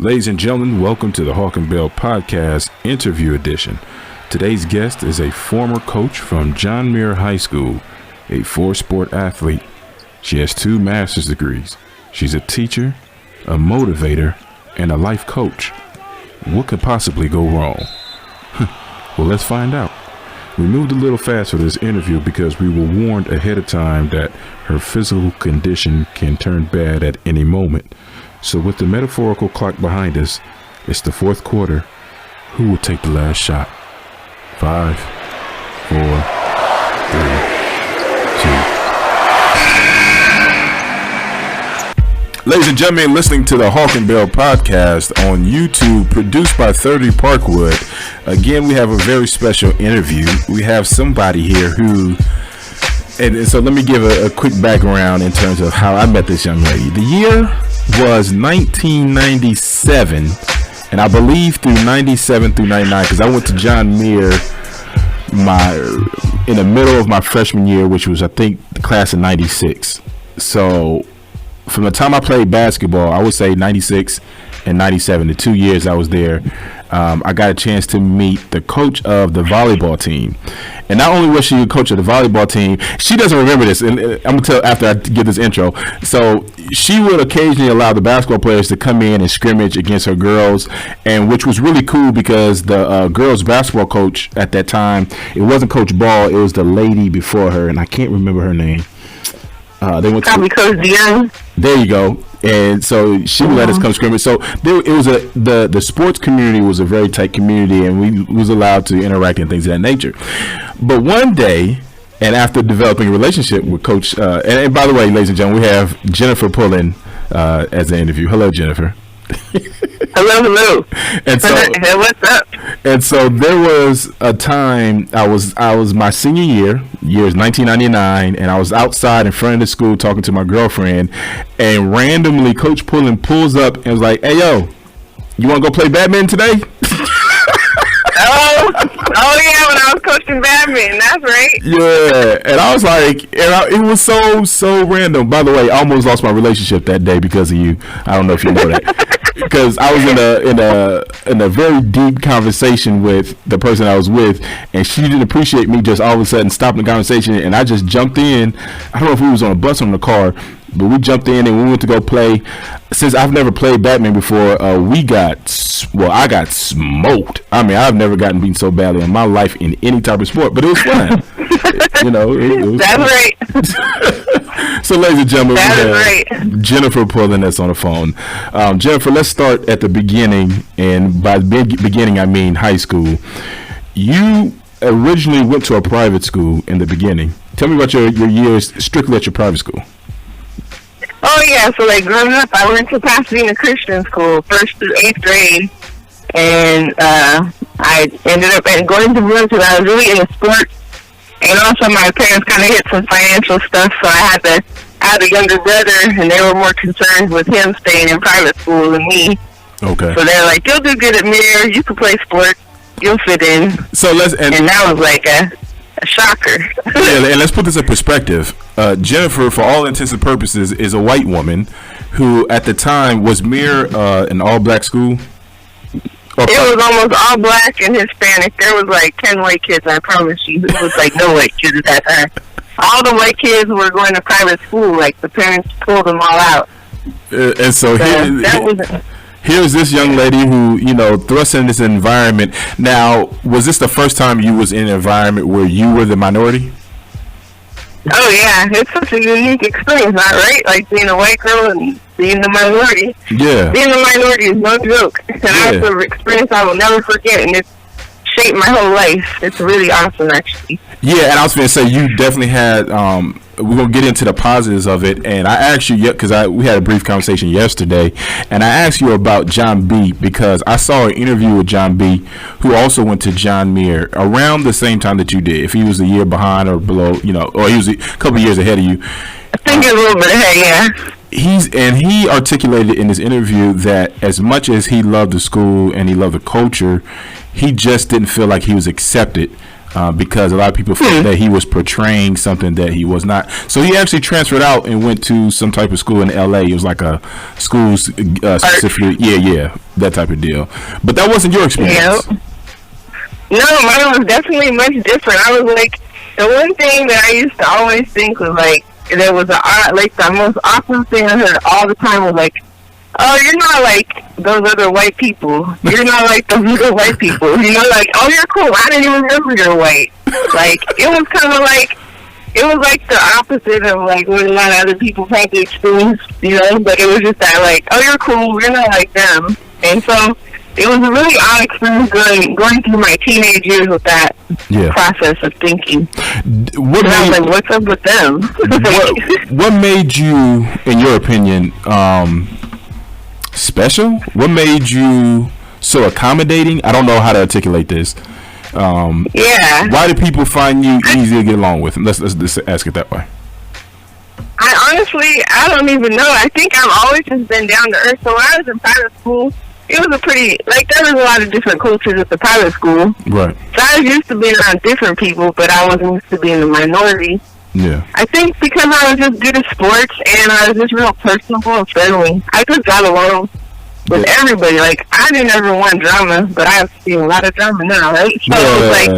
Ladies and gentlemen, welcome to the Hawk&Bel Podcast Interview Edition. Today's guest is a former coach from John Muir High School, a four-sport athlete. She has 2 master's degrees. She's a teacher, a motivator, and a life coach. What could possibly go wrong? Well, let's find out. We moved a little fast for this interview because we were warned ahead of time that her physical condition can turn bad at any moment. So with the metaphorical clock behind us, it's the fourth quarter. Who will take the last shot? 5, 4, 3, 2. Ladies and gentlemen, listening to the Hawk&Bel Podcast on YouTube, produced by 30 Parkwood. Again, we have a very special interview. We have somebody here who, and so let me give a quick background in terms of how I met this young lady. The year was 1997, and I believe through 97 through 99, because I went to John Muir in the middle of my freshman year, which was, I think, the class of 96. So from the time I played basketball, I would say 96 and 97, the 2 years I was there, I got a chance to meet the coach of the volleyball team. And not only was she a coach of the volleyball team, she doesn't remember this, and I'm going to tell after I give this intro. So she would occasionally allow the basketball players to come in and scrimmage against her girls, and which was really cool because the girls basketball coach at that time, it wasn't Coach Ball, it was the lady before her, and I can't remember her name. They went probably Coach Dion. There you go. And so she would let us come scrimmage. So it was the sports community was a very tight community, and we was allowed to interact and things of that nature. But one day, and after developing a relationship with Coach, and by the way, ladies and gentlemen, we have Jennifer Pullen as an interview. Hello, Jennifer. Hello. And so, hey, what's up? And so there was a time I was my senior year is 1999, and I was outside in front of the school talking to my girlfriend, and randomly Coach Pullen pulls up and was like, "Hey, yo, you want to go play badminton today?" Oh yeah, when I was coaching badminton, that's right. Yeah, and I was like, it was so random. By the way, I almost lost my relationship that day because of you. I don't know if you know that. Because I was in a very deep conversation with the person I was with, and she didn't appreciate me just all of a sudden stopping the conversation, and I just jumped in. I don't know if we was on a bus or in the car, but we jumped in and we went to go play. Since I've never played badminton before, I got smoked. I mean, I've never gotten beaten so badly in my life in any type of sport, but it was fun. It was that's fun. Right. So, ladies and gentlemen, we have right. Jennifer Pullen that's on the phone. Jennifer, let's start at the beginning, and by beginning I mean high school. You originally went to a private school in the beginning. Tell me about your years strictly at your private school. Oh yeah, so like growing up, I went to Pasadena Christian School, 1st through 8th grade, and I ended up going to Bloomington. I was really into sports, and also my parents kind of hit some financial stuff, so I had a younger brother, and they were more concerned with him staying in private school than me. Okay. So they're like, "You'll do good at Muir. You can play sports. You'll fit in." So and that was like a shocker. Yeah, and let's put this in perspective. Jennifer, for all intents and purposes, is a white woman who, at the time, was Muir an all-black school. It was almost all black and Hispanic. There was like 10 white kids, I promise you. There was like no white kids at that time. All the white kids were going to private school. Like the parents pulled them all out. And so here's this young lady who, thrust in this environment. Now, was this the first time you was in an environment where you were the minority? Oh yeah, it's such a unique experience, not right? Like being a white girl and being the minority. Yeah. Being the minority is no joke. And that's an experience I will never forget, and it's shaped my whole life. It's really awesome, actually. Yeah, and I was going to say, you definitely had, we're going to get into the positives of it, and I asked you, because we had a brief conversation yesterday, and I asked you about John B, because I saw an interview with John B, who also went to John Muir around the same time that you did, if he was a year behind or below, or he was a couple of years ahead of you. I think a little bit ahead, yeah. He articulated in this interview that as much as he loved the school and he loved the culture, he just didn't feel like he was accepted because a lot of people felt that he was portraying something that he was not. So he actually transferred out and went to some type of school in LA. It was like a school specifically, that type of deal. But that wasn't your experience. Yep. No, mine was definitely much different. I was like, the one thing that I used to always think was like, there was the most awesome thing I heard all the time was like, oh, you're not like those other white people. You're not like those other white people. You know, like, oh, you're cool. I didn't even remember you're white. Like, it was kind of like, it was like the opposite of like what a lot of other people had to experience, you know, but it was just that like, oh, you're cool. You're not like them. And so it was a really odd experience going through my teenage years with that process of thinking. I was like, what's up with them? what made you, in your opinion, special? What made you so accommodating? I don't know how to articulate this. Why do people find you easy to get along with? Let's ask it that way. I don't even know. I think I've always just been down to earth. So when I was in private school, it was a pretty, like, there was a lot of different cultures at the private school. Right. So I was used to being around different people, but I wasn't used to being the minority. Yeah. I think because I was just good at sports and I was just real personable and friendly, I just got along with everybody. Like, I didn't ever want drama, but I have seen a lot of drama now, right? So it was like,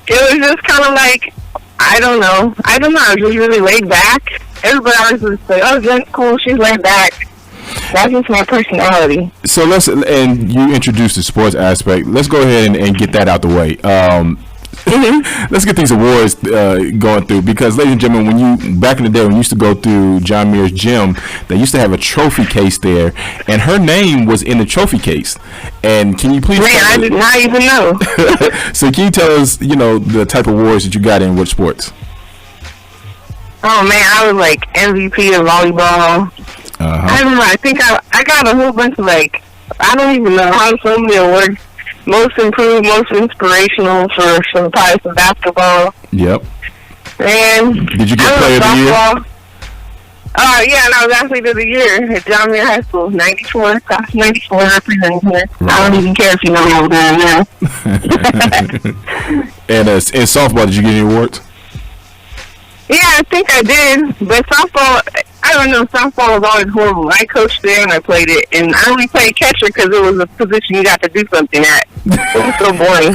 it was just kind of like, I don't know. I was just really laid back. Everybody always was like, oh, Jen's cool, she's laid back. That's just my personality. So and you introduced the sports aspect. Let's go ahead and get that out the way. Let's get these awards going through, because, ladies and gentlemen, back in the day when you used to go through John Muir's gym, they used to have a trophy case there, and her name was in the trophy case. And can you please? I did not even know. So can you tell us, the type of awards that you got in which sports? Oh man, I was like MVP of volleyball. I don't know. I think I got a whole bunch of I don't even know how so many awards. Most improved, most inspirational for probably some basketball. Yep. And did you get player of the year? Yeah, and I was athlete of the year at John Muir High School, 94, class 94, representing here. Right. I don't even care if you know how old I am now. And in softball, did you get any awards? Yeah, I think I did, but softball, I don't know, softball was always horrible. I coached there and I played it, and I only played catcher because it was a position you got to do something at. It was so boring.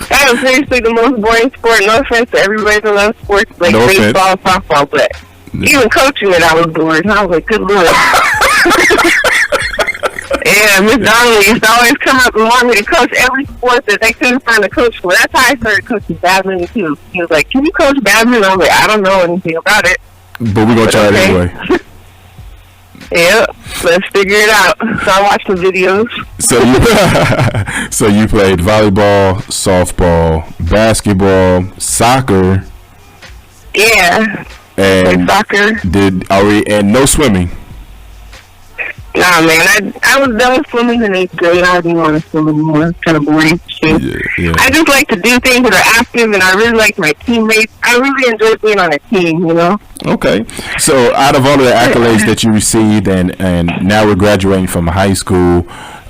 That was seriously the most boring sport. No offense to everybody that loves sports, like baseball, softball, but even coaching it, I was bored. I was like, good Lord. Yeah, Miss Donnelly used to always come up and want me to coach every sport that they couldn't find a coach for. That's how I started coaching badminton, too. He was like, can you coach badminton? I was like, I don't know anything about it. But we're going to try it anyway. Yeah, let's figure it out. So I watched the videos. So you played volleyball, softball, basketball, soccer. Yeah. And soccer. And no swimming. Nah, man, I was done with swimming in 8th grade. I didn't want to swim anymore. It's kind of boring. Yeah. I just like to do things that are active, and I really like my teammates. I really enjoy being on a team, Okay. So out of all of the accolades that you received, and now we're graduating from high school,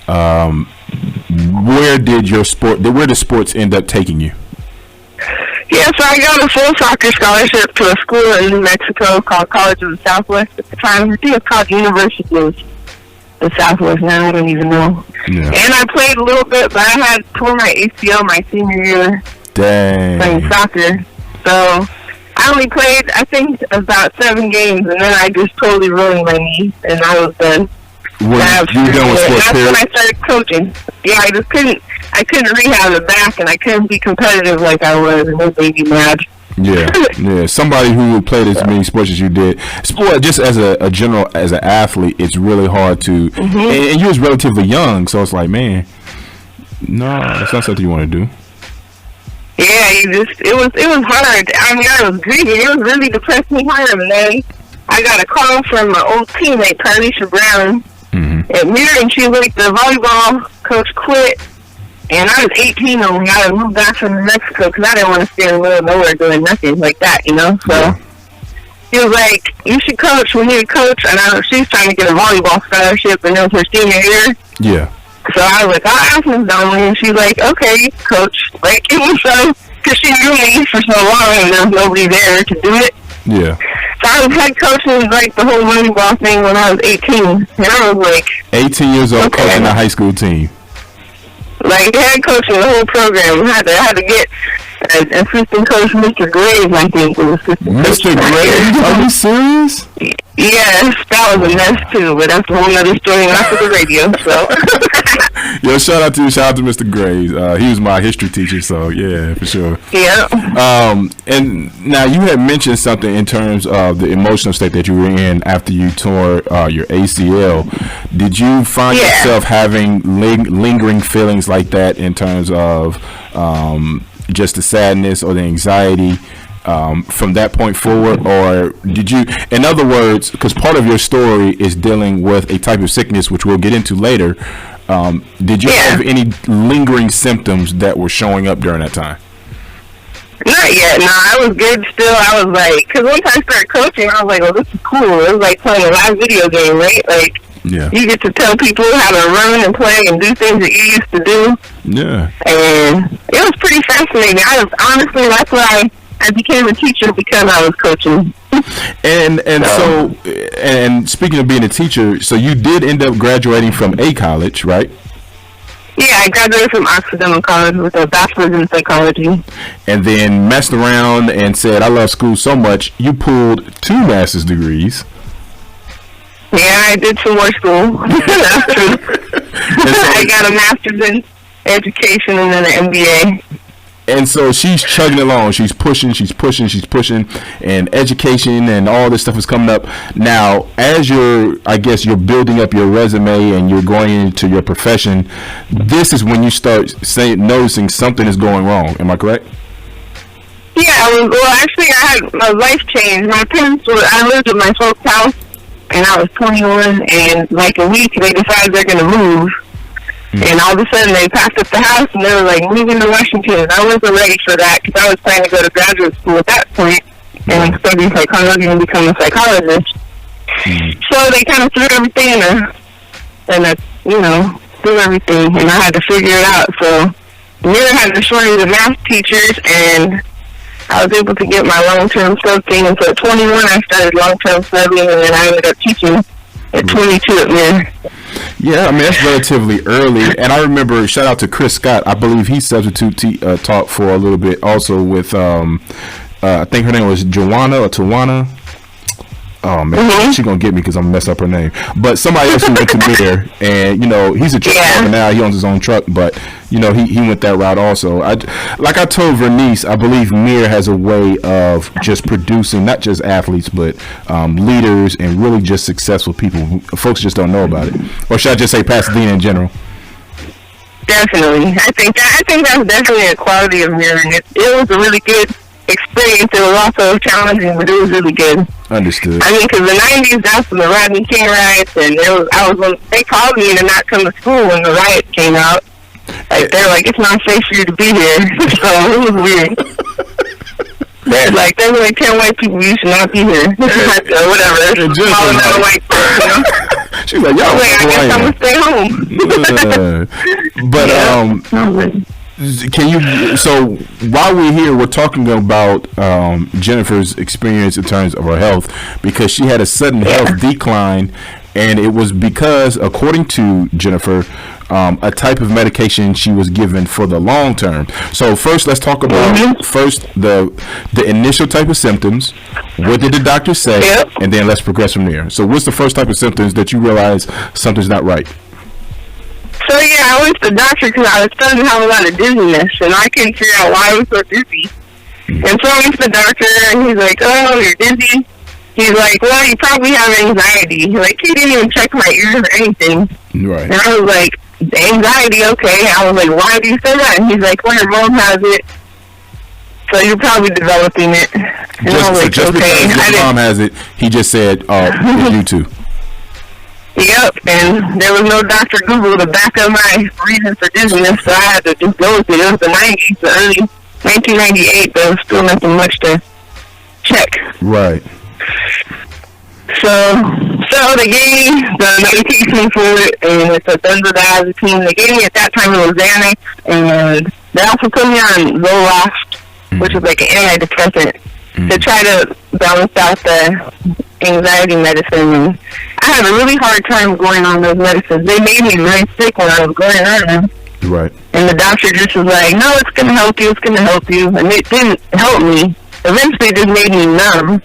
where did sports end up taking you? Yeah, so I got a full soccer scholarship to a school in New Mexico called College of the Southwest at the time. I think it's called University of the Southwest now. I don't even know. Yeah. And I played a little bit, but I had tore my ACL my senior year. Dang. Playing soccer. So I only played, I think, about 7 games, and then I just totally ruined my knee, and I was done. You were done with sports, that's when I started coaching. Yeah, I couldn't rehab it back, and I couldn't be competitive like I was, and it made me mad. Yeah. Somebody who played as many sports as you did, just as an athlete, it's really hard to. And you was relatively young, so it's like, man, no, it's not something you want to do. Yeah, it was hard. I mean, I was grieving. It was really depressing hard, and then I got a call from my old teammate, Carlisha Brown, at Muir, and she was like, the volleyball coach quit. And I was 18 when I moved back from New Mexico because I didn't want to stay in the middle of nowhere doing nothing like that, So he was like, you should coach. We need a coach. And she's trying to get a volleyball scholarship, and it was her senior year. Yeah. So I was like, I'll ask Ms. Donnelly. And she's like, okay, coach. Like, it was so, because she knew me for so long and there was nobody there to do it. Yeah. So I was head coaching like the whole volleyball thing when I was 18. And I was like 18 years old, coaching a high school team. Like head coaching the whole program. I had to get assistant coach Mr. Graves, I think was Mr. Graves? Are you serious? Yes, that was a mess too, but that's a whole other story not for the radio. So, yo, shout out to Mr. Graves. He was my history teacher, so yeah, for sure. Yeah. And now you had mentioned something in terms of the emotional state that you were in after you tore your ACL. Did you find yourself having lingering feelings like that in terms of just the sadness or the anxiety from that point forward, or did you, in other words, because part of your story is dealing with a type of sickness which we'll get into later, did you have any lingering symptoms that were showing up during that time? Not yet. No, I was good still. I was like, because once I started coaching, I was like, oh, this is cool. It was like playing a live video game, right? Like, you get to tell people how to run and play and do things that you used to do. Yeah. And it was pretty fascinating. Honestly, that's why I became a teacher, because I was coaching. And speaking of being a teacher, so you did end up graduating from a college, right? Yeah, I graduated from Occidental College with a bachelor's in psychology. And then messed around and said, I love school so much, you pulled 2 master's degrees. Yeah, I did some more school. That's true. I got a master's in education and then an MBA. And so she's chugging along. She's pushing, and education and all this stuff is coming up. Now, as you're building up your resume and you're going into your profession, this is when you start noticing something is going wrong. Am I correct? Yeah, well, actually, I had my life changed. I lived at my folks' house, and I was 21, and like a week, they decided they're going to move. And all of a sudden, they packed up the house, and they were like, moving to Washington. I wasn't ready for that, because I was planning to go to graduate school at that point and study psychology and become a psychologist. So they kind of threw everything threw everything, and I had to figure it out. So Mira had to shorten the math teachers, and I was able to get my long-term sub thing. And so at 21, I started long-term subbing, and then I ended up teaching at 22 at Mira. Yeah, I mean, that's relatively early. And I remember, shout out to Chris Scott. I believe he substitute taught for a little bit also with, I think her name was Joanna or Tawana. Oh, man, she's going to get me because I'm going to mess up her name. But somebody else who went to Mir, and, he's a truck driver now. He owns his own truck, but, he went that route also. Like I told Vernice, I believe Mir has a way of just producing not just athletes, but leaders and really just successful people. Folks just don't know about it. Or should I just say Pasadena in general? Definitely. I think that's definitely a quality of Mir, and it was a really good experience. It was also challenging, but it was really good. Understood. I mean, because the 90s, that's when the Rodney King riots, and they called me to not come to school when the riots came out. Like, they're like, it's not safe for you to be here. So it was weird. There's like 10 white people, you should not be here. Whatever. Calling out a white person, She's like, y'all, I guess I'm gonna stay home. But can you? So while we're here, we're talking about Jennifer's experience in terms of her health, because she had a sudden health decline, and it was because, according to Jennifer, a type of medication she was given for the long term. So first, let's talk about the initial type of symptoms. What did the doctor say? And then let's progress from there. So what's the first type of symptoms that you realize something's not right? So I went to the doctor because I was starting to have a lot of dizziness, and I couldn't figure out why I was so dizzy. And so I went to the doctor, and he's like, oh, you're dizzy? He's like, well, you probably have anxiety. He didn't even check my ears or anything. Right. And I was like, anxiety, okay. I was like, why do you say that? And he's like, well, your mom has it, so you're probably developing it. And I was like, just okay. Because your mom has it, he just said, it's you too. Yep, and there was no Dr. Google to back up my reason for dizziness, so I had to just go with it. It was the 90s, the early 1998, there was still nothing much to check. Right. So they gave me the medication for it, and it's a benzodiazepine. They gave me at that time it was Xanax, and they also put me on Zoloft which is like an antidepressant, to try to balance out the anxiety medicine. And I had a really hard time going on those medicines. They made me very sick when I was going on them. Right. And the doctor just was like, no, it's going to help you, it's going to help you. And it didn't help me. Eventually it just made me numb.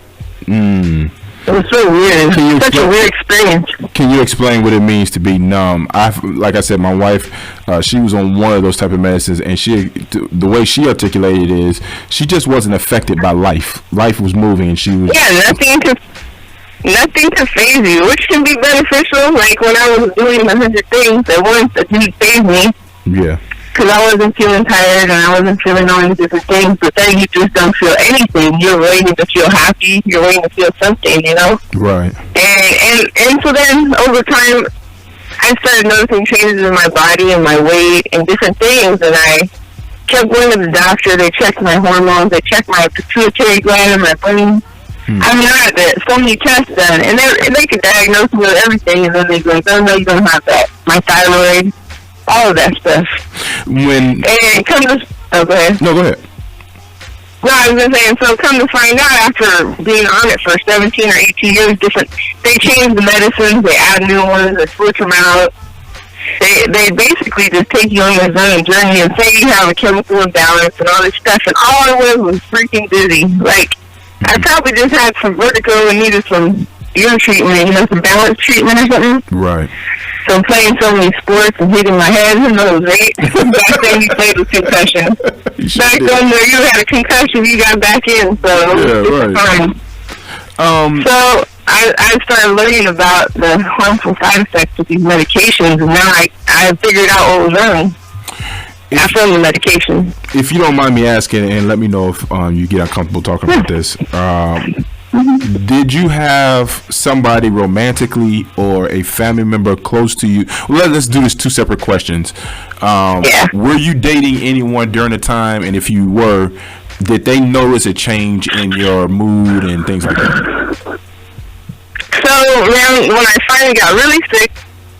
It was so weird. Such a weird experience. Can you explain what it means to be numb? Like I said, my wife, she was on one of those type of medicines, and the way she articulated it is she just wasn't affected by life. Life was moving, and she was... Yeah, nothing to phase you, which can be beneficial. Like when I was doing 100 things at once that didn't phase me. Yeah. Because I wasn't feeling tired and I wasn't feeling all these different things, but then you just don't feel anything. You're waiting to feel happy. You're waiting to feel something, you know? Right. And so then over time, I started noticing changes in my body and my weight and different things, and I kept going to the doctor. They checked my hormones. They checked my pituitary gland and my brain. I mean, I had so many tests done, and they could diagnose me with everything, and then they'd be like, oh, no, you don't have that. My thyroid. All of that stuff. Go ahead. No, go ahead. No, I was saying, so come to find out, after being on it for 17 or 18 years, they change the medicines, they add new ones, they switch them out. They basically just take you on this own journey and say you have a chemical imbalance and all this stuff, and all I was freaking dizzy. Like, I probably just had some vertigo and needed some ear treatment, some balance treatment or something. Right. So I'm playing so many sports and hitting my head. Who knows, right? Back then you played with concussion. Back then where you had a concussion, you got back in. So it's fine. So I started learning about the harmful side effects of these medications, and now I figured out what was wrong after the medication. If you don't mind me asking, and let me know if you get uncomfortable talking about this. Did you have somebody romantically or a family member close to you? Well, let's do this two separate questions. Were you dating anyone during the time? And if you were, did they notice a change in your mood and things like that? So, when I finally got really sick,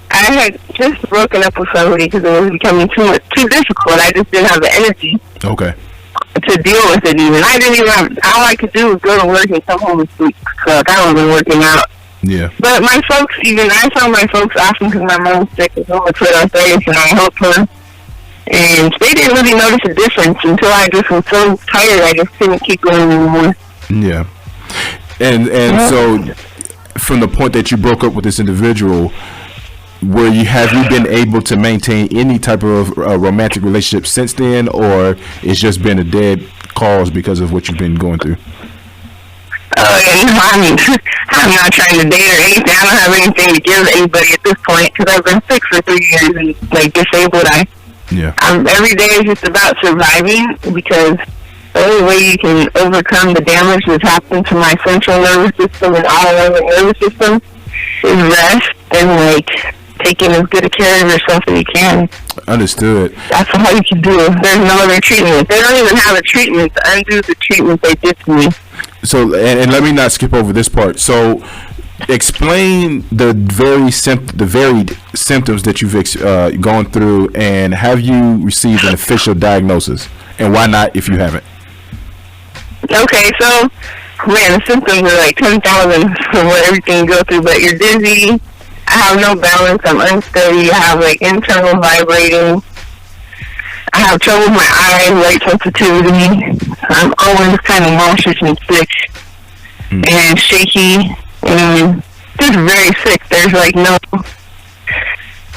I had just broken up with somebody because it was becoming too difficult. I just didn't have the energy. Okay. To deal with it even. I didn't even have, all I could do was go to work and come home and sleep. So that wasn't working out. Yeah. But my folks, I saw my folks often because my mom was sick with rheumatoid arthritis, and I helped her. And they didn't really notice a difference until I just was so tired I just couldn't keep going anymore. Yeah. And so from the point that you broke up with this individual, have you been able to maintain any type of romantic relationship since then, or it's just been a dead cause because of what you've been going through? I'm not trying to date or anything. I don't have anything to give anybody at this point because I've been sick for 3 years and disabled. Every day is just about surviving, because the only way you can overcome the damage that's happened to my central nervous system and autonomic nervous system is rest and taking as good a care of yourself as you can. Understood. That's all you can do. There's no other treatment. They don't even have a treatment to undo the treatment they did to me. So, and let me not skip over this part. So, explain the varied symptoms that you've gone through, and have you received an official diagnosis? And why not if you haven't? Okay, so, the symptoms are 10,000 from what everything you go through, but you're dizzy. I have no balance. I'm unsteady. I have internal vibrating. I have trouble with my eyes, light sensitivity. I'm always kind of nauseous and sick and shaky and just very sick. There's no,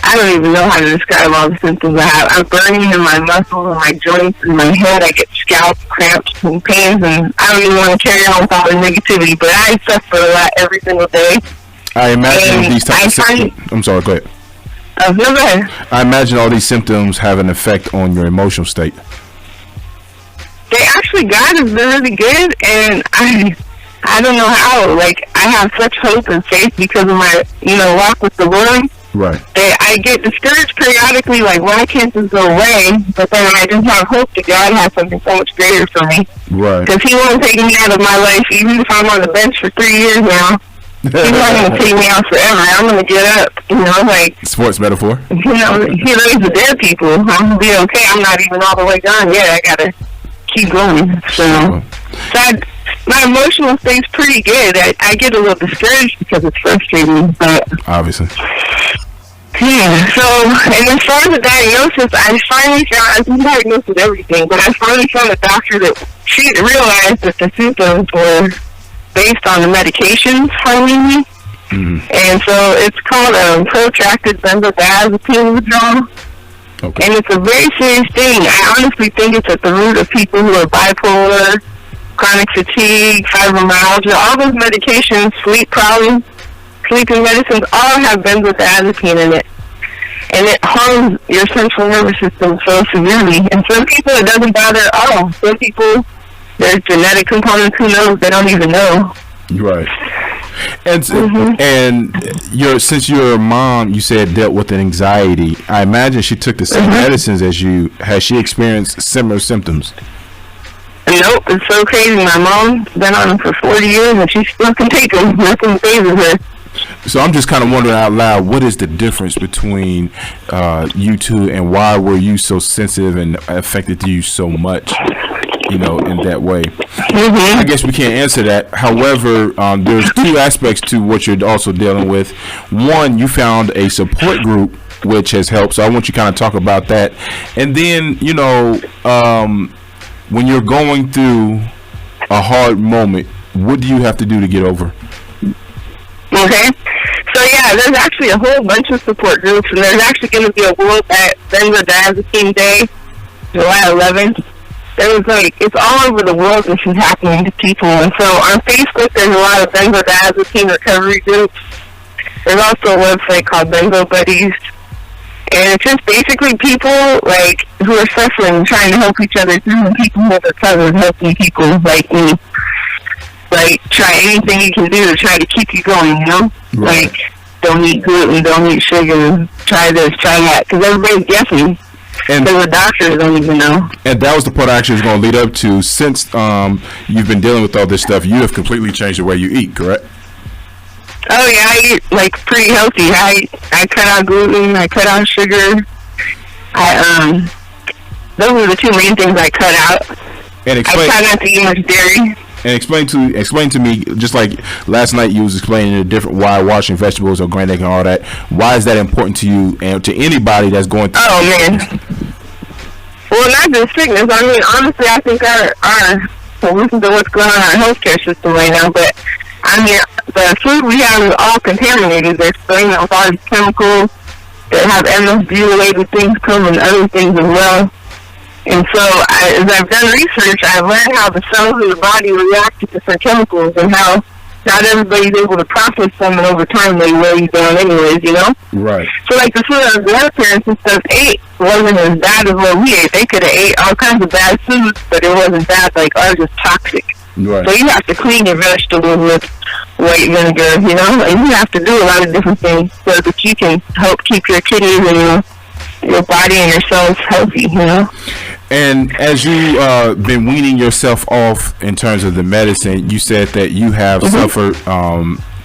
I don't even know how to describe all the symptoms I have. I'm burning in my muscles and my joints and my head. I get scalp cramps and pains, and I don't even want to carry on with all the negativity, but I suffer a lot every single day. I imagine these types of symptoms. I'm sorry, go ahead. No, go ahead. I imagine all these symptoms have an effect on your emotional state. They actually, God has been really good, and I don't know how. I have such hope and faith because of my, walk with the Lord. Right. I get discouraged periodically, why can't this go away? But then I just have hope that God has something so much greater for me. Right. Because He won't take me out of my life, even if I'm on the bench for 3 years now. He's not going to take me out forever. I'm going to get up, sports metaphor. He raised the dead people. I'm going to be okay. I'm not even all the way gone yet. I got to keep going. So my emotional state's pretty good. I get a little discouraged because it's frustrating, but obviously. Yeah, so, and as far as the diagnosis, I finally found, I've been diagnosed with everything, but I finally found a doctor that she realized that the symptoms were based on the medications harming me. And so it's called protracted benzodiazepine withdrawal. Okay. And it's a very serious thing. I honestly think it's at the root of people who are bipolar, chronic fatigue, fibromyalgia, all those medications, sleep problems, sleeping medicines, all have benzodiazepine in it. And it harms your central nervous system so severely. And some people, it doesn't bother at all. Some people, there's genetic components, who knows, they don't even know. Right. And since your mom, you said, dealt with an anxiety, I imagine she took the same medicines as you. Has she experienced similar symptoms? Nope, it's so crazy. My mom's been on them for 40 years and she still can take them. Nothing phases her. So I'm just kind of wondering out loud, what is the difference between you two, and why were you so sensitive and affected you so much, in that way? I guess we can't answer that. However, there's two aspects to what you're also dealing with. One, you found a support group, which has helped. So I want you to kind of talk about that. And then, when you're going through a hard moment, what do you have to do to get over? Okay. So, yeah, there's actually a whole bunch of support groups, and there's actually going to be a World Benzodiazepine Day, July 11th. It's all over the world this is happening to people. And so on Facebook, there's a lot of benzodiazepine recovery groups. There's also a website called Benzo Buddies. And it's just basically people, who are suffering, trying to help each other through, and people who have recovered, helping people like me. Try anything you can do to try to keep you going, Right. Don't eat gluten, don't eat sugar, try this, try that. Because everybody's guessing. And the doctors don't even know. And that was the part I actually was going to lead up to. Since you've been dealing with all this stuff, you have completely changed the way you eat, correct? Oh, yeah, I eat, pretty healthy. I cut out gluten, I cut out sugar. Those are the two main things I cut out. And I try not to eat much dairy. And explain to me, just like last night you was explaining the different why washing vegetables or granite and all that. Why is that important to you and to anybody that's going through? Oh, man. Well, not just sickness. I mean, honestly, I think listen to what's going on in our healthcare system right now, but I mean, the food we have is all contaminated. They're spraying it with all these chemicals that have MS-related things come and other things as well. And so, as I've done research, I've learned how the cells of the body react to different chemicals and how not everybody's able to process them, and over time they wear you down anyways, Right. So, the food our grandparents and stuff ate wasn't as bad as what we ate. They could have ate all kinds of bad foods, but it wasn't bad. Ours is toxic. Right. So you have to clean your vegetables with white vinegar, and you have to do a lot of different things so that you can help keep your kidneys and your body and your cells healthy, And as you been weaning yourself off in terms of the medicine, you said that you have suffered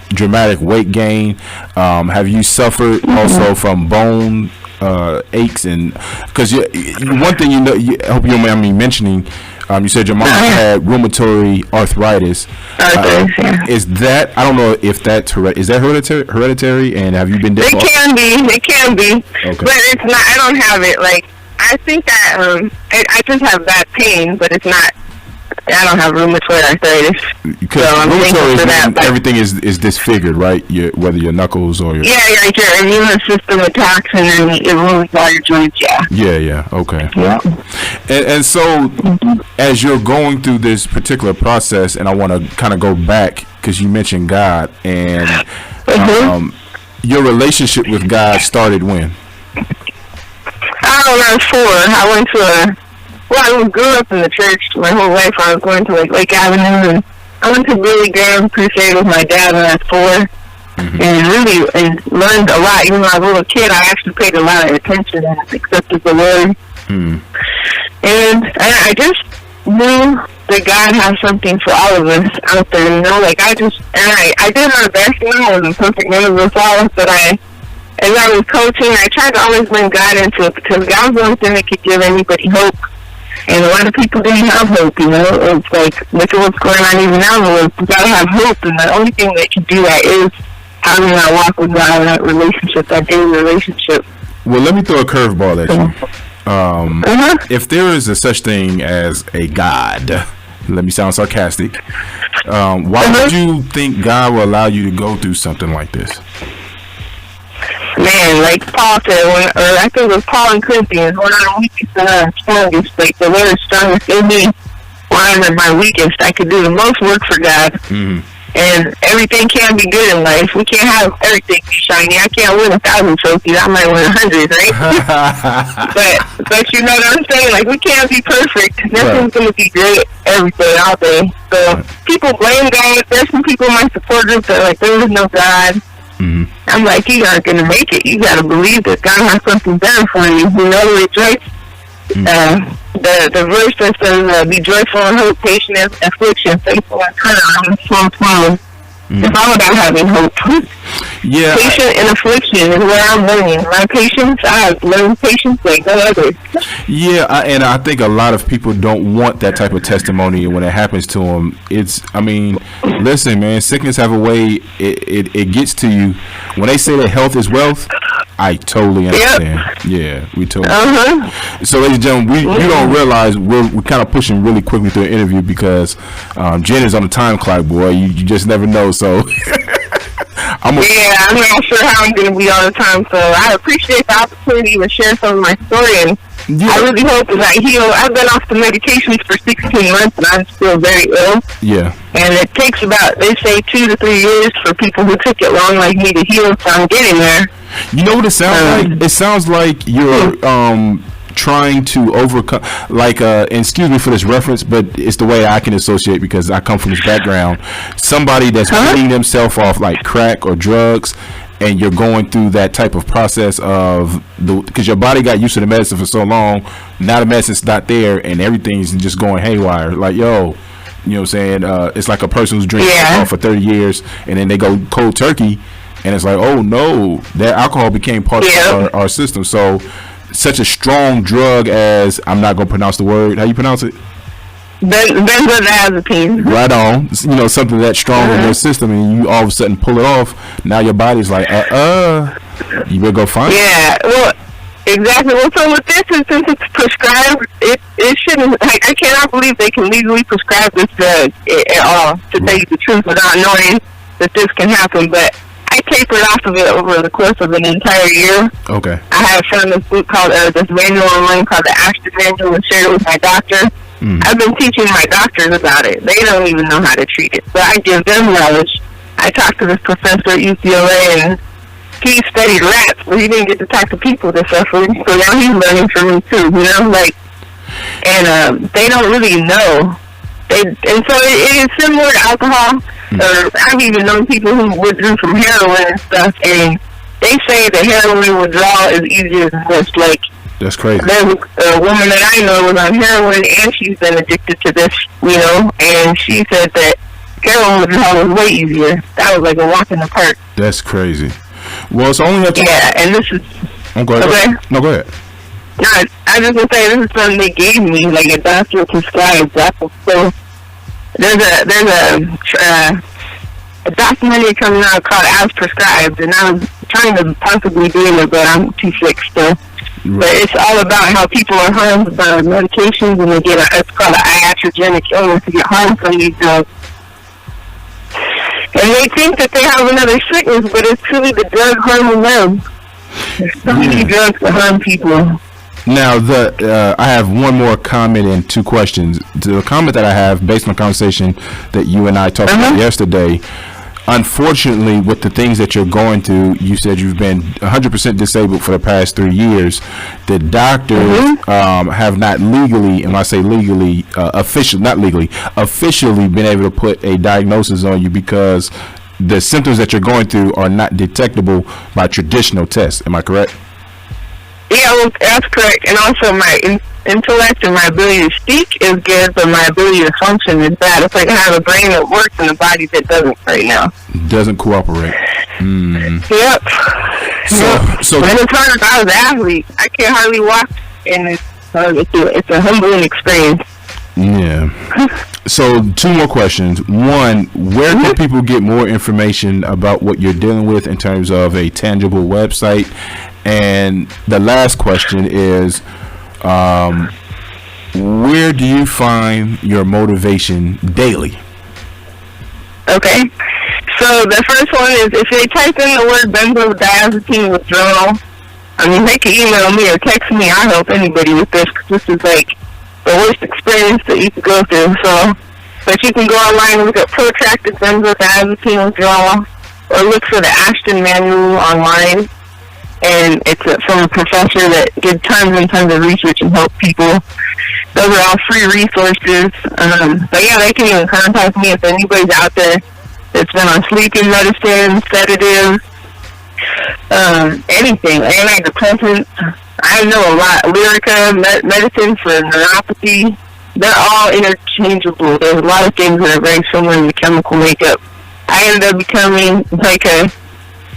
dramatic weight gain. Have you suffered also from bone aches? And because one thing I hope you don't mind me mentioning, you said your mom had rheumatoid arthritis. Is that, I don't know if that's is that hereditary? And have you been? It can be, okay. But it's not. I don't have it. I think that I just have bad pain, but it's not. I don't have rheumatoid arthritis. Because rheumatoid is when everything is disfigured, right? Whether your knuckles or your... Yeah, your immune system attacks and then it ruins all your joints, Yeah, okay. Yeah. And so, as you're going through this particular process, and I want to kind of go back, because you mentioned God, and your relationship with God started when? I was 4. I went to I grew up in the church my whole life. I was going to Lake Avenue, and I went to Billy Graham Crusade with my dad when I was 4, and really learned a lot. Even when I was a little kid, I actually paid a lot of attention and accepted the Lord. And I just knew that God has something for all of us out there. I did my best. I wasn't perfect, none of us all, but as I was coaching, I tried to always bring God into it, because God's the only thing that could give anybody hope. And a lot of people didn't have hope, you know. It's like, look at what's going on even now. You gotta have hope, and the only thing that can do that is having that walk with God, that relationship, that daily relationship. Well, let me throw a curveball at you. If there is a such thing as a God, let me sound sarcastic, why would you think God will allow you to go through something like this? Man, like Paul said, or I think it was Paul in Corinthians, when I'm weakest and I'm strongest, like the Lord is strongest in me. When I'm at my weakest, I could do the most work for God. Mm-hmm. And everything can be good in life. We can't have everything be shiny. I can't win 1,000 trophies. I might win 100, right? but you know what I'm saying? Like, we can't be perfect. Nothing's going to be great every day, all day. So people blame God. There's some people in my support group that are like, there is no God. Mm-hmm. I'm like, you aren't going to make it. You got to believe that God has something better for you. You know, rejoice. The verse that says, be joyful in hope, patient in affliction, faithful in prayer, Psalm 12. It's all about having hope. Yeah. Patient in affliction is where I'm learning. My patience, I've learned patience like no other. Yeah, and I think a lot of people don't want that type of testimony when it happens to them. Listen, man, sickness have a way, it gets to you. When they say that health is wealth, I totally understand. Yep. Yeah, we totally. So, ladies and gentlemen, you don't realize we're kind of pushing really quickly through the interview because Jen is on the time clock, boy. You just never know. So, I'm not sure how I'm going to be all the time. So, I appreciate the opportunity to share some of my story, and I really hope that I heal. I've been off the medications for 16 months, and I'm still very ill. Yeah. And it takes about, they say, 2 to 3 years for people who took it long like me to heal. So, I'm getting there. You know what it sounds like? It sounds like you're trying to overcome, like, and excuse me for this reference, but it's the way I can associate because I come from this background. Somebody that's weaning themselves off like crack or drugs, and you're going through that type of process of because your body got used to the medicine for so long. Now the medicine's not there, and everything's just going haywire. Like, yo, you know what I'm saying? It's like a person who's drinking alcohol for 30 years, and then they go cold turkey. And it's like, oh no, that alcohol became part of our system. So, such a strong drug as, I'm not going to pronounce the word. How you pronounce it? Benzodiazepine. Right on. You know, something that strong in your system, and you all of a sudden pull it off. Now your body's like, you better go find it. Yeah, well, exactly. Well, so with this, since it's prescribed, it shouldn't, I cannot believe they can legally prescribe this drug at all, to tell you the truth, without knowing that this can happen. But I tapered off of it over the course of an entire year. Okay. I have found this book called, this manual online called the Ashton Manual, and shared it with my doctor. I've been teaching my doctors about it. They don't even know how to treat it. But I give them knowledge. I talked to this professor at UCLA, and he studied rats, but he didn't get to talk to people that suffer. So now he's learning from me too, you know? Like, and they don't really know. And so it is similar to alcohol. Or I've even known people who withdrew from heroin and stuff, and they say that heroin withdrawal is easier than this. Like, that's crazy. There's a woman that I know was on heroin, and she's been addicted to this, you know, and she said that heroin withdrawal was way easier. That was like a walk in the park. That's crazy. Well, it's only and this is... Go ahead. No, go ahead. No, I just want to say, this is something they gave me, like a doctor prescribed. So there's a documentary coming out called As Prescribed, and I was trying to possibly do it, but I'm too sick still. Right. But it's all about how people are harmed by medications, and they get it's called an iatrogenic illness. You get harmed from these drugs. And they think that they have another sickness, but it's truly the drug harming them. There's so many drugs that harm people. Now, I have one more comment and 2 questions. The comment that I have, based on the conversation that you and I talked about yesterday, unfortunately, with the things that you're going through, you said you've been 100% disabled for the past 3 years. The doctors have not legally, and when I say legally, officially been able to put a diagnosis on you because the symptoms that you're going through are not detectable by traditional tests. Am I correct? Yeah, well, that's correct. And also my intellect and my ability to speak is good, but my ability to function is bad. It's like I have a brain that works and a body that doesn't right now. Doesn't cooperate. Yep. So when it's hard if I was an athlete, I can't hardly walk, and it's it's a humbling experience. Yeah. So 2 more questions. One, where can people get more information about what you're dealing with in terms of a tangible website? And the last question is, where do you find your motivation daily? Okay. So the first one is, if they type in the word benzodiazepine withdrawal, I mean, they can email me or text me. I help anybody with this, because this is like the worst experience that you could go through. So, but you can go online and look at protracted benzodiazepine withdrawal, or look for the Ashton manual online. And it's from a professor that did tons and tons of research and helped people. Those are all free resources. But yeah, they can even contact me if anybody's out there that's been on sleeping medicine, sedatives, anything, antidepressants. I know a lot. Lyrica, medicine for neuropathy, they're all interchangeable. There's a lot of things that are very similar in the chemical makeup. I ended up becoming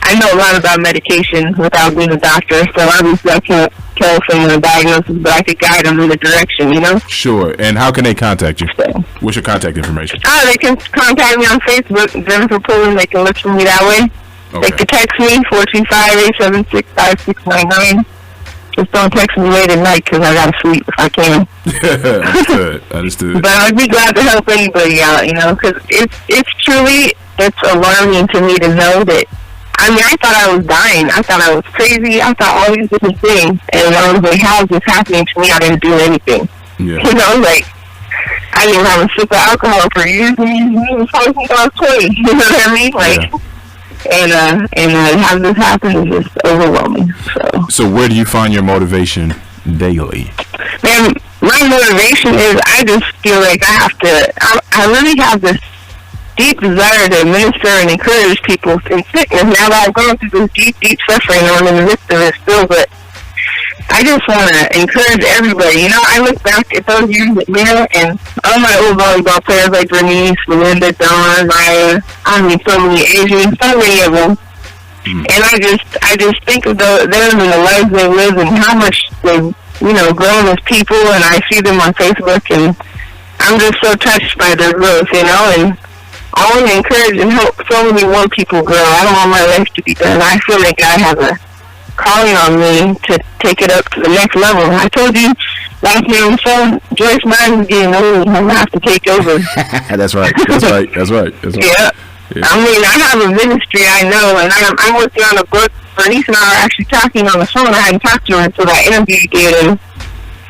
I know a lot about medication without being a doctor, so obviously I can't tell someone a diagnosis, but I could guide them in the direction, Sure. And how can they contact you? So, what's your contact information? They can contact me on Facebook, Jennifer Pullen. They can look for me that way. Okay. They can text me, 425-876-5699. Just don't text me late at night, because I got to sleep if I can. Understood. But I'd be glad to help anybody out, because it's truly alarming to me to know that. I mean, I thought I was dying. I thought I was crazy. I thought all these different things. And I was like, how is this happening to me? I didn't do anything. Yeah. Like, I didn't have a sip of alcohol for years and years and years. I was 20. You know what I mean? Like, yeah. And have this happen is just overwhelming. So where do you find your motivation daily? Man, my motivation is, I just feel like I really have this deep desire to administer and encourage people in sickness. Now that I've gone through this deep suffering, and I'm in the midst of it still, but I just want to encourage everybody. I look back at those years at Mira, and all my old volleyball players like Bernice, Melinda, Dawn, Maya, so many Asians, so many of them. And I just think of them and the lives they live and how much they've, grown as people, and I see them on Facebook, and I'm just so touched by their growth, and I want to encourage and help so many more people grow. I don't want my life to be done. I feel like God has a calling on me to take it up to the next level. I told you last night on the phone, Joyce Meyer is getting old. I'm going to have to take over. That's right. Yeah. I mean, I have a ministry, I know, and I'm working on a book. Bernice and I are actually talking on the phone. I hadn't talked to her until that interview did, and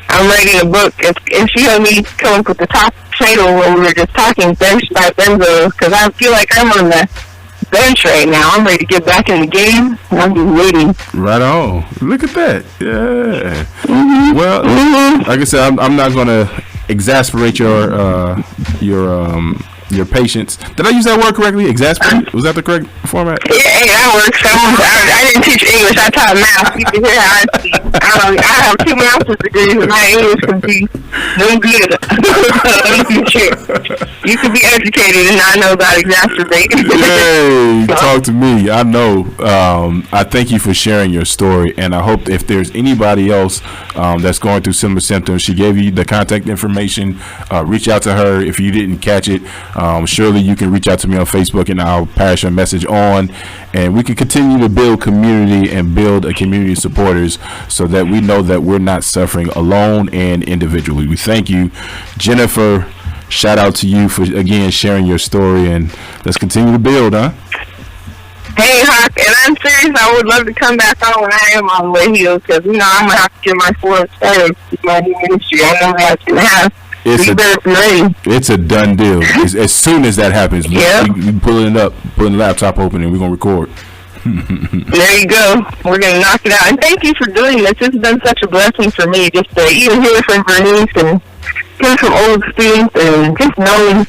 I'm writing a book, and she had me come up with the top title when we were just talking, Bench by Benzo, because I feel like I'm on the bench right now. I'm ready to get back in the game, and I'm just waiting. Right on. Look at that. Yeah. Well, like I said, I'm not going to exasperate your patience. Did I use that word correctly? Exasperate? Was that the correct format? Yeah, that works. I didn't teach English. I taught math. You can hear how I speak. I have 2 master's degrees, and my English can be no good. You can be educated and not know about exacerbate. Yay, talk to me. I know. I thank you for sharing your story, and I hope if there's anybody else that's going through similar symptoms, she gave you the contact information. Reach out to her if you didn't catch it. Surely you can reach out to me on Facebook, and I'll pass your message on, and we can continue to build community and build a community of supporters so that we know that we're not suffering alone and individually. We thank you, Jennifer. Shout out to you for, again, sharing your story, and let's continue to build, huh? Hey, Hawk, and I'm serious. I would love to come back on when I am on the way healed, because, I'm going to have to get my full started with my new ministry. I know that's going to happen. It's a done deal. As soon as that happens, we pulling the laptop open, and we're going to record. There you go. We're going to knock it out. And thank you for doing this. It's been such a blessing for me just to even hear from Bernice and hear from old students and just knowing.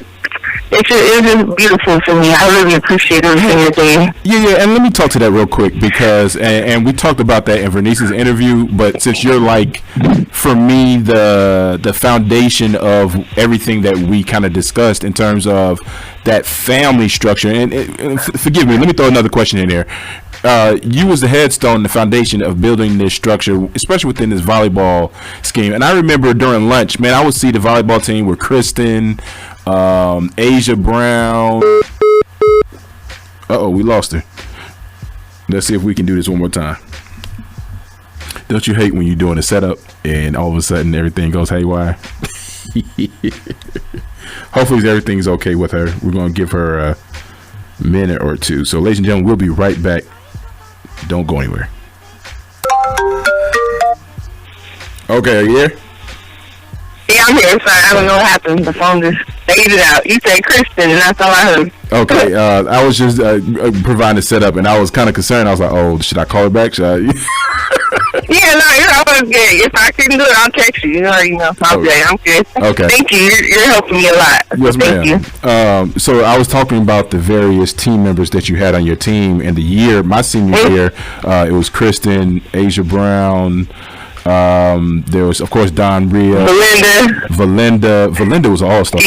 It's just beautiful for me. I really appreciate everything you're doing. Yeah, and let me talk to that real quick, because, and we talked about that in Vernice's interview, but since you're like, for me, the foundation of everything that we kind of discussed in terms of that family structure, and forgive me, let me throw another question in there. you was the headstone, the foundation of building this structure, especially within this volleyball scheme. And I remember during lunch, man, I would see the volleyball team with Kristen, Asia Brown. We lost her. Let's see if we can do this one more time. Don't you hate when you're doing a setup and all of a sudden everything goes haywire? Hopefully everything's okay with her. We're going to give her a minute or two. So, ladies and gentlemen, we'll be right back. Don't go anywhere. Okay, are you here? Yeah, I'm here. Sorry, I don't know what happened. The phone just faded out. You said Kristen, and that's all I heard. Okay, I was just providing a setup, and I was kind of concerned. I was like, "Oh, should I call her back? Should I?" Yeah, no, you're always good. If I couldn't do it, I'll text you. You know, I'm good. Okay. Thank you. You're helping me a lot. Yes, Thank ma'am. So I was talking about the various team members that you had on your team, and the year, my senior year, it was Kristen, Asia Brown. There was, of course, Don Rhea, Valinda was an all-star.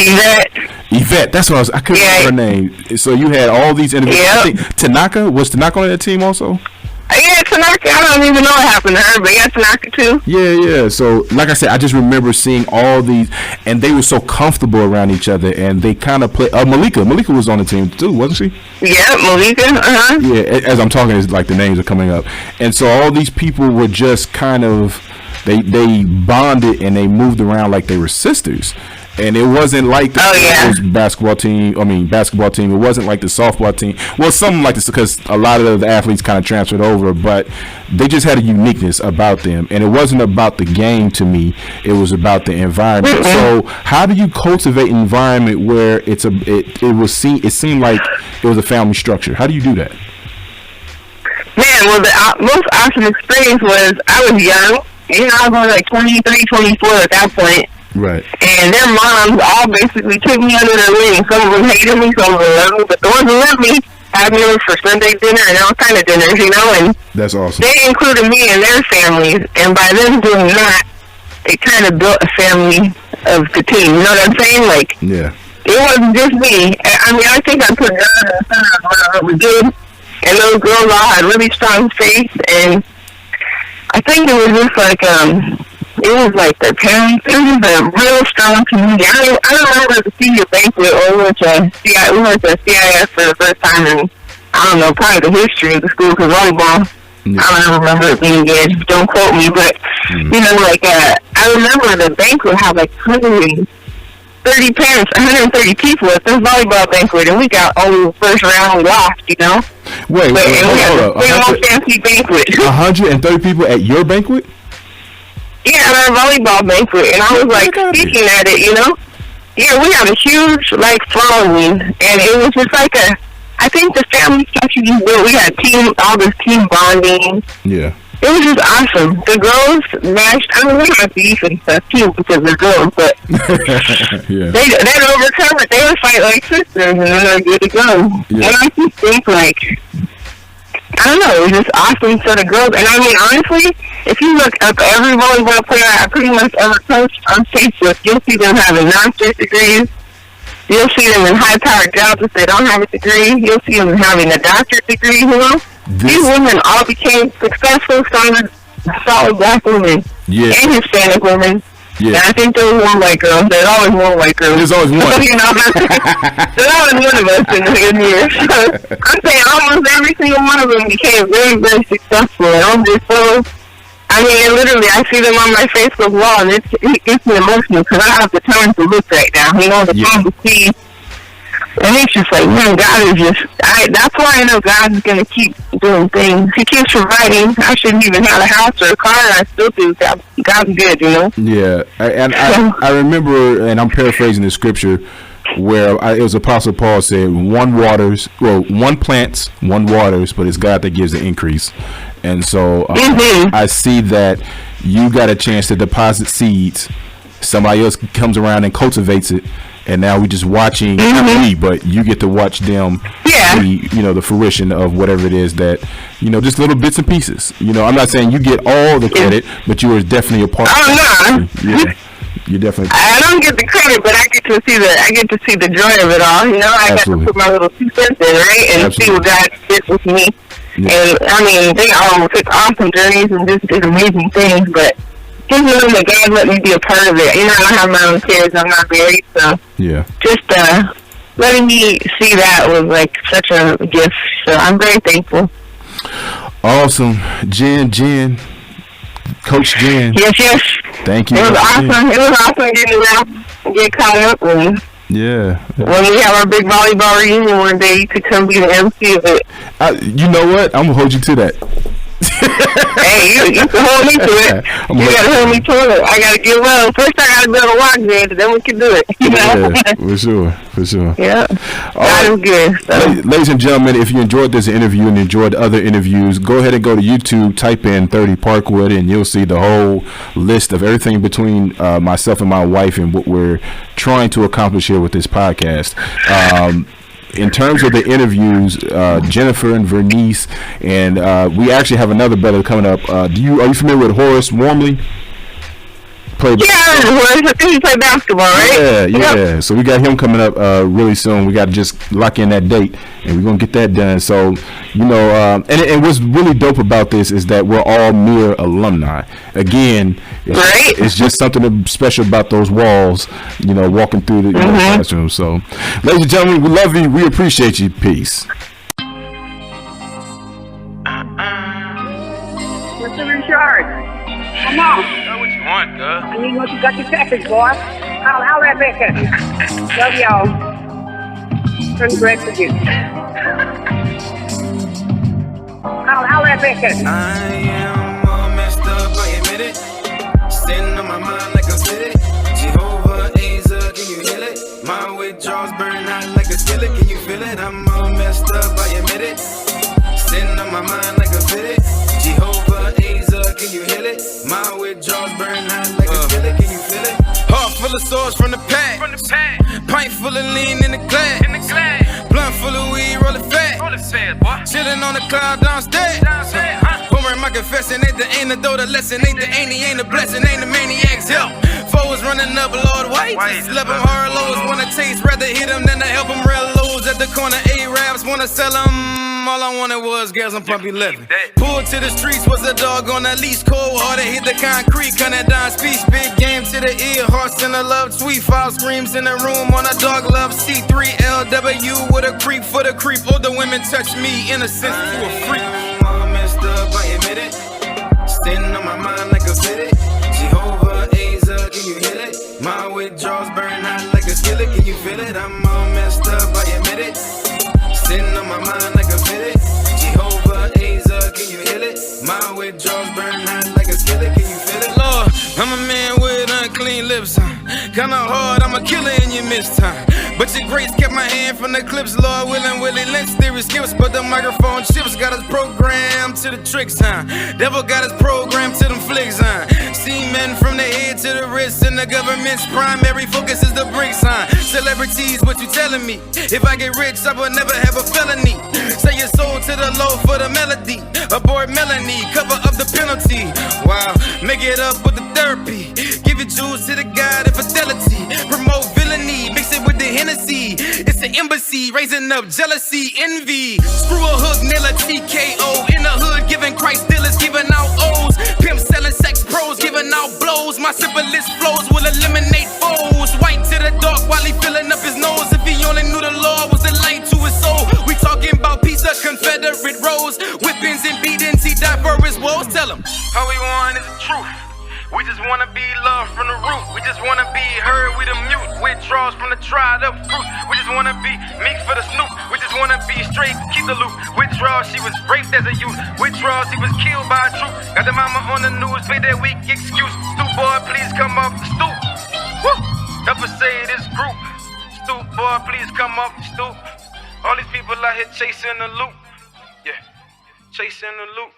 Yvette, that's what I couldn't remember her name. So you had all these individuals. Yep. Tanaka, was Tanaka on that team also? Yeah, Tanaka, I don't even know what happened to her, but yeah, Tanaka too. Yeah. So, like I said, I just remember seeing all these, and they were so comfortable around each other, and they kind of play. Malika was on the team too, wasn't she? Yeah, Malika. Yeah, as I'm talking, it's like the names are coming up, and so all these people were just kind of, they bonded and they moved around like they were sisters. And it wasn't like the basketball team. It wasn't like the softball team. Well, something like this, because a lot of the athletes kind of transferred over, but they just had a uniqueness about them. And it wasn't about the game to me. It was about the environment. So how do you cultivate an environment where it seemed like it was a family structure? How do you do that? Man, well, the most awesome experience was I was young. You know, I was only like 23, 24 at that point. Right. And their moms all basically took me under their wing. Some of them hated me, some of them loved me, but the ones who loved me had me over for Sunday dinner and all kind of dinners, you know, and that's awesome. They included me in their families, and by them doing that, it kind of built a family of the team, you know what I'm saying? Like, yeah. It wasn't just me. I mean, I think I put God in the center of what we did, and those girls all had really strong faith, and I think it was just like, it was like their parents. It was a real strong community. I remember the senior banquet, or we went to CIS for the first time in, I don't know, probably the history of the school, because volleyball, I don't remember it being good. Don't quote me, but, you know, like, I remember the banquet had like 130 parents, 130 people at this volleyball banquet, and we got only the first round, we lost, you know? Wait, hold up. We had a big old fancy banquet. 130 people at your banquet? Yeah, at our volleyball banquet, and I was like speaking at it, you know. Yeah, we had a huge like following, and it was just like I think the family structure you built. We had all this team bonding. Yeah. It was just awesome. The girls matched. I mean, we had beef and stuff too because they're girls, but yeah. they'd overcome it. They would fight like sisters, and then they're good to go. Yeah. And I just think like, I don't know, it was just awesome set of girls. And I mean, honestly, if you look up every volleyball player I pretty much ever coached on Facebook, you'll see them having master's degrees. You'll see them in high-powered jobs if they don't have a degree. You'll see them having a doctorate degree, you know? These women all became successful, solid black women and Hispanic women. Yeah. And I think there was one white girl. There's always one white girl. There's always one. You know, there's always one of us in here. So I'm saying almost every single one of them became very, very successful. And I'm just so, I mean, literally, I see them on my Facebook wall, and it gets me emotional because I have the time to look right now. You know, the time to see. And it's just like, man, God is just, that's why I know God is going to keep doing things. He keeps providing. I shouldn't even have a house or a car, and I still do. God's good, you know? Yeah, and I remember, and I'm paraphrasing the scripture, where it was Apostle Paul said, one plants, one waters, but it's God that gives the increase. And so I see that you got a chance to deposit seeds. Somebody else comes around and cultivates it. And now we're just watching, but you get to watch them see, you know, the fruition of whatever it is that, you know, just little bits and pieces. You know, I'm not saying you get all the credit, but you were definitely a part of it. Yeah. You definitely. I don't get the credit, but I get to see the joy of it all. You know, I got to put my little 2 cents in, right, and see what God did with me. And I mean, they all took awesome journeys and just did amazing things, but just knowing that God let me be a part of it. You know, I don't have my own kids, I'm not married, so just letting me see that was like such a gift. So I'm very thankful. Awesome. Jen, Coach Jen. Yes. Thank you. It was awesome. It was awesome getting around, get caught up, and when we have our big volleyball reunion one day, you could come be the MC of it. You know what? I'm gonna hold you to that. Hey, you can hold me to it. You gotta hold me to it. I gotta get well. First, I gotta be able to walk there, then we can do it. You know? Yeah, for sure. Yeah. God is good. So. Ladies and gentlemen, if you enjoyed this interview and enjoyed other interviews, go ahead and go to YouTube, type in 30 Parkwood, and you'll see the whole list of everything between myself and my wife and what we're trying to accomplish here with this podcast. In terms of the interviews, Jennifer and Vernice, and we actually have another brother coming up. Are you familiar with Horace Wormley? He played basketball, right? Yeah. Yep. So we got him coming up really soon. We got to just lock in that date, and we're going to get that done. So, you know, and what's really dope about this is that we're all mere alumni. Again, it's just something special about those walls, you know, walking through the classroom. So, ladies and gentlemen, we love you. We appreciate you. Peace. Mr. Richard, come on. What you want, girl? I need what you got your package, boy. I'll right back at you. Love y'all. Turn the bread for you. I'll right back at you. I am all messed up, I admit it. Sitting on my mind like I'm sitting. Jehovah, Asa, can you heal it? My withdrawals burn out like a skillet. Can you feel it? I'm all messed up, I admit it. Sitting on my mind like I'm fitted. Jehovah, Asa, can you heal it? My withdrawals burn out like a skillet. Can you feel it? Heart full of sores from the pack. Pint full of lean in the glass. Blunt full of weed, roll it fat. Chillin' on the cloud downstairs. Homer and my confession ain't the antidote, the lesson ain't the ain't the blessing, ain't the maniac's help. Foes running up, Lord White. Love them hard lows, wanna taste, rather hit them than to help them real lows. At the corner, A-Raps wanna sell them. All I wanted was girls on pumpy living. Pulled to the streets, was a dog on the leash. Cold hearted, hit the concrete, cut down speech. Big game to the ear, hearts in the love tweet. Foul screams in the room on a dog love C3LW with a creep for the creep. Older women touch me, innocent to a freak. I'm all messed up, I admit it. Sitting on my mind like a fitted. Jehovah, Asa, can you heal it? My withdrawals burn out like a skillet. Can you feel it? I'm all messed up, I admit it. Sitting on my mind like a fitted. Jehovah, Asa, can you heal it? My withdrawals burn out like a skillet. Can you feel it? Lord, I'm a man with unclean lips. Kinda hard, I'm a killer in your mistime. But your grace kept my hand from the clips. Lord willing, Willie Lynch, theory skips. But the microphone chips got us programmed to the tricks, Devil got us programmed to them flicks, See men from the head to the wrist. And the government's primary focus is the bricks, Celebrities, what you telling me? If I get rich, I will never have a felony. Say your soul to the low for the melody. Abort Melanie, cover up the penalty. Wow, make it up with the therapy. Give your jewels to the God of fidelity. Promote villainy, mix it with the Hennessy. It's an embassy, raising up jealousy, envy. Screw a hook, nail a TKO. In the hood, giving Christ dealers, giving out O's. Pimp selling sex pros, giving out blows. My syphilis flows will eliminate foes. White to the dark while he filling up his nose. If he only knew the Lord was a light to his soul. We talking about peace of Confederate rose. Whippings and beatings, he died for his woes. Tell him. All we want is the truth. We just wanna be loved from the root. We just wanna be heard, we the mute. Withdrawals from the dried up fruit. We just wanna be meek for the snoop. We just wanna be straight, keep the loop. Withdrawals, she was raped as a youth. Withdrawals, he was killed by a troop. Got the mama on the news, pay that weak excuse. Stoop boy, please come off the stoop. Woo! Help us say this group. Stoop boy, please come off the stoop. All these people out here chasing the loop. Yeah, chasing the loop.